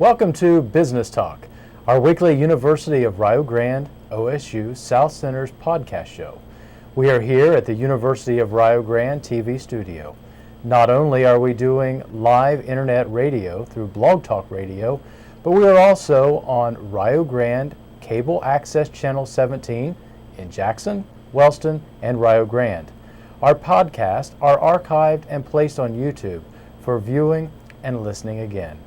Welcome to Business Talk, our weekly University of Rio Grande, OSU South Center's podcast show. We are here at the University of Rio Grande TV studio. Not only are we doing live internet radio through Blogtalk Radio, but we are also on Rio Grande Cable Access Channel 17 in Jackson, Wellston, and Rio Grande. Our podcasts are archived and placed on YouTube for viewing and listening again.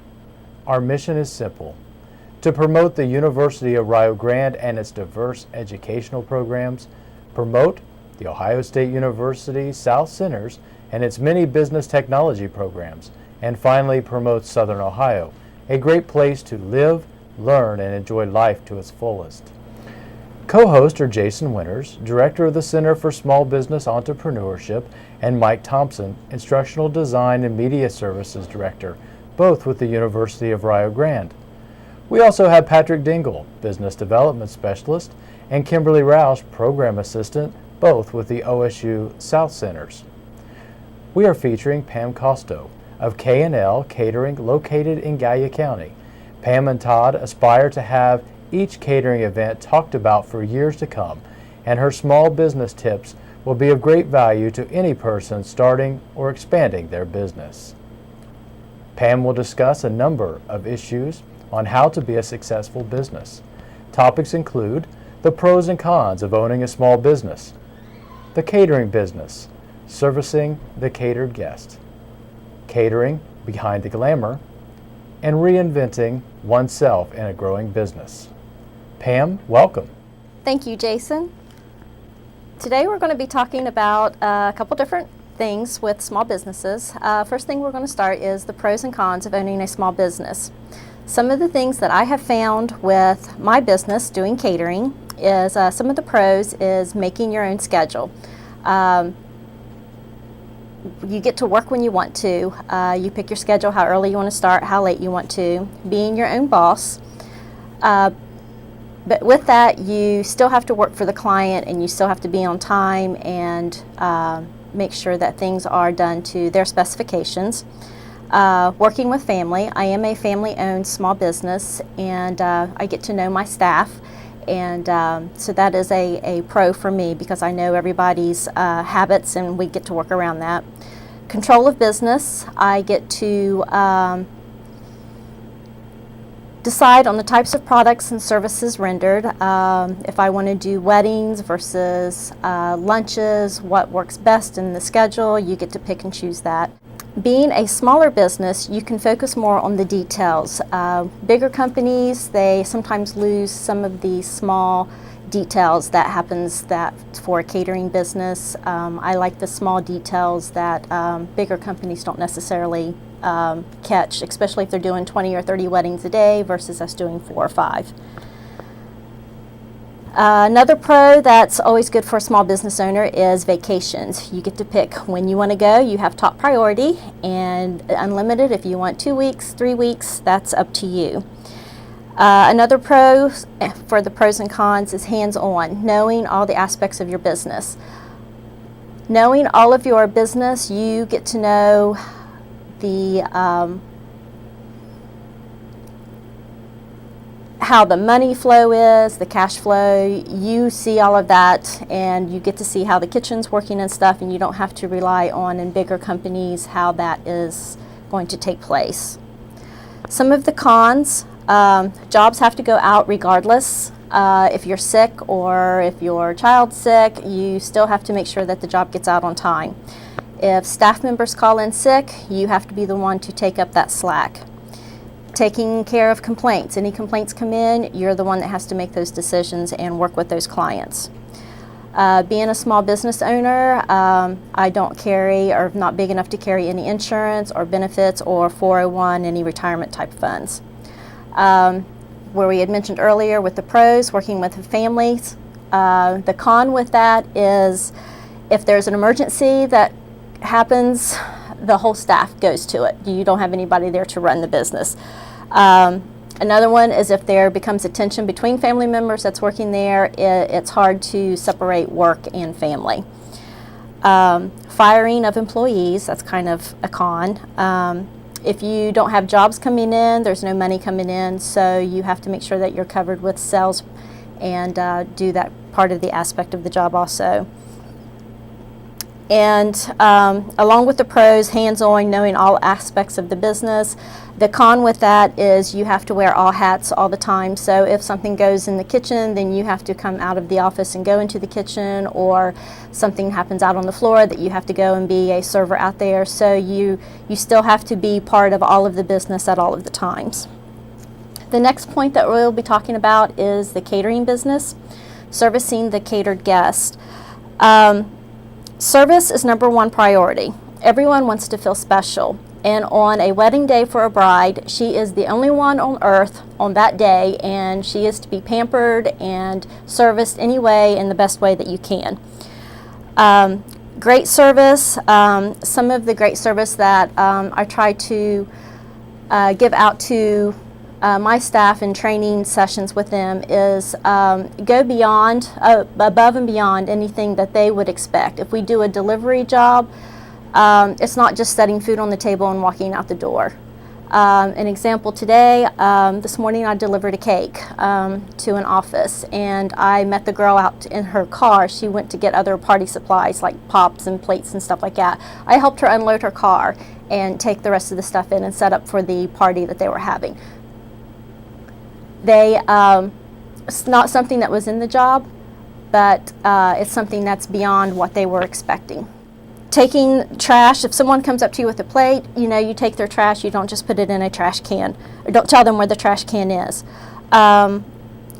Our mission is simple: to promote the University of Rio Grande and its diverse educational programs, promote the Ohio State University South Centers and its many business technology programs, and finally promote Southern Ohio, a great place to live, learn, and enjoy life to its fullest. Co-hosts are Jason Winters, Director of the Center for Small Business Entrepreneurship, and Mike Thompson, Instructional Design and Media Services Director, both with the University of Rio Grande. We also have Patrick Dengel, Business Development Specialist, and Kimberly Roush, Program Assistant, both with the OSU South Centers. We are featuring Pam Casto of K&L Catering located in Gallia County. Pam and Todd aspire to have each catering event talked about for years to come, and her small business tips will be of great value to any person starting or expanding their business. Pam will discuss a number of issues on how to be a successful business. Topics include the pros and cons of owning a small business, the catering business, servicing the catered guest, catering behind the glamour, and reinventing oneself in a growing business. Pam, welcome. Thank you, Jason. Today we're going to be talking about a couple different things with small businesses. First thing we're going to start is the pros and cons of owning a small business. Some of the things that I have found with my business doing catering is some of the pros is making your own schedule. You get to work when you want to. You pick your schedule, how early you want to start, how late you want to. Being your own boss. But with that, you still have to work for the client, and you still have to be on time and make sure that things are done to their specifications. Working with family, I am a family-owned small business, and I get to know my staff, and so that is a pro for me because I know everybody's habits, and we get to work around that. Control of business, I get to decide on the types of products and services rendered. If I want to do weddings versus lunches, what works best in the schedule, you get to pick and choose that. Being a smaller business, you can focus more on the details. Bigger companies, they sometimes lose some of the small details that happens that for a catering business. I like the small details that bigger companies don't necessarily catch, especially if they're doing 20 or 30 weddings a day versus us doing 4 or 5. Another pro that's always good for a small business owner is vacations. You get to pick when you want to go. You have top priority and unlimited. If you want 2 weeks, 3 weeks, that's up to you. Another pro for the pros and cons is hands-on, knowing all the aspects of your business. Knowing all of your business, you get to know the how the money flow is, the cash flow. You see all of that, and you get to see how the kitchen's working and stuff, and you don't have to rely on in bigger companies how that is going to take place. Some of the cons, jobs have to go out regardless. If you're sick or if your child's sick, you still have to make sure that the job gets out on time. If staff members call in sick, you have to be the one to take up that slack. Taking care of complaints. Any complaints come in, you're the one that has to make those decisions and work with those clients. Being a small business owner, I don't carry or not big enough to carry any insurance or benefits or 401, any retirement type funds. Where we had mentioned earlier with the pros, working with families, the con with that is if there's an emergency that happens, the whole staff goes to it. You don't have anybody there to run the business. Another one is if there becomes a tension between family members that's working there, it's hard to separate work and family. Firing of employees, that's kind of a con. If you don't have jobs coming in, there's no money coming in, so you have to make sure that you're covered with sales and do that part of the aspect of the job also. And along with the pros, hands-on, knowing all aspects of the business. The con with that is you have to wear all hats all the time. So if something goes in the kitchen, then you have to come out of the office and go into the kitchen, or something happens out on the floor that you have to go and be a server out there. So you still have to be part of all of the business at all of the times. The next point that we'll be talking about is the catering business, servicing the catered guest. Service is number one priority. Everyone wants to feel special. And on a wedding day for a bride, she is the only one on earth on that day, and she is to be pampered and serviced anyway in the best way that you can. Great service. Some of the great service that I try to give out to my staff in training sessions with them is go beyond, above and beyond anything that they would expect. If we do a delivery job, it's not just setting food on the table and walking out the door. An example today, this morning I delivered a cake to an office, and I met the girl out in her car. She went to get other party supplies like pops and plates and stuff like that. I helped her unload her car and take the rest of the stuff in and set up for the party that they were having. It's not something that was in the job, but it's something that's beyond what they were expecting. Taking trash, if someone comes up to you with a plate, you take their trash, you don't just put it in a trash can, or don't tell them where the trash can is.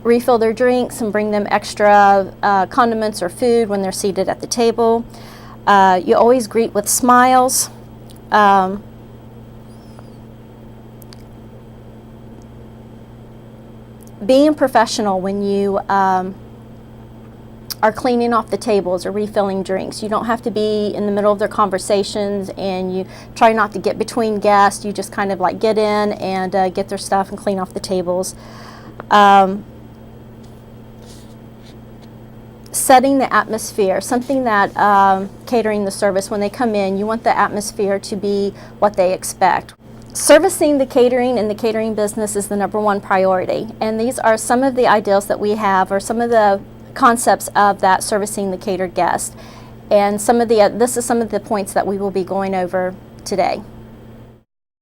Refill their drinks and bring them extra condiments or food when they're seated at the table. You always greet with smiles. Being professional when you are cleaning off the tables or refilling drinks. You don't have to be in the middle of their conversations, and you try not to get between guests. You just kind of like get in and get their stuff and clean off the tables. Setting the atmosphere, something that catering the service, when they come in, you want the atmosphere to be what they expect. Servicing the catering and the catering business is the number one priority, and these are some of the ideals that we have, or some of the concepts of that servicing the catered guest, and this is some of the points that we will be going over today.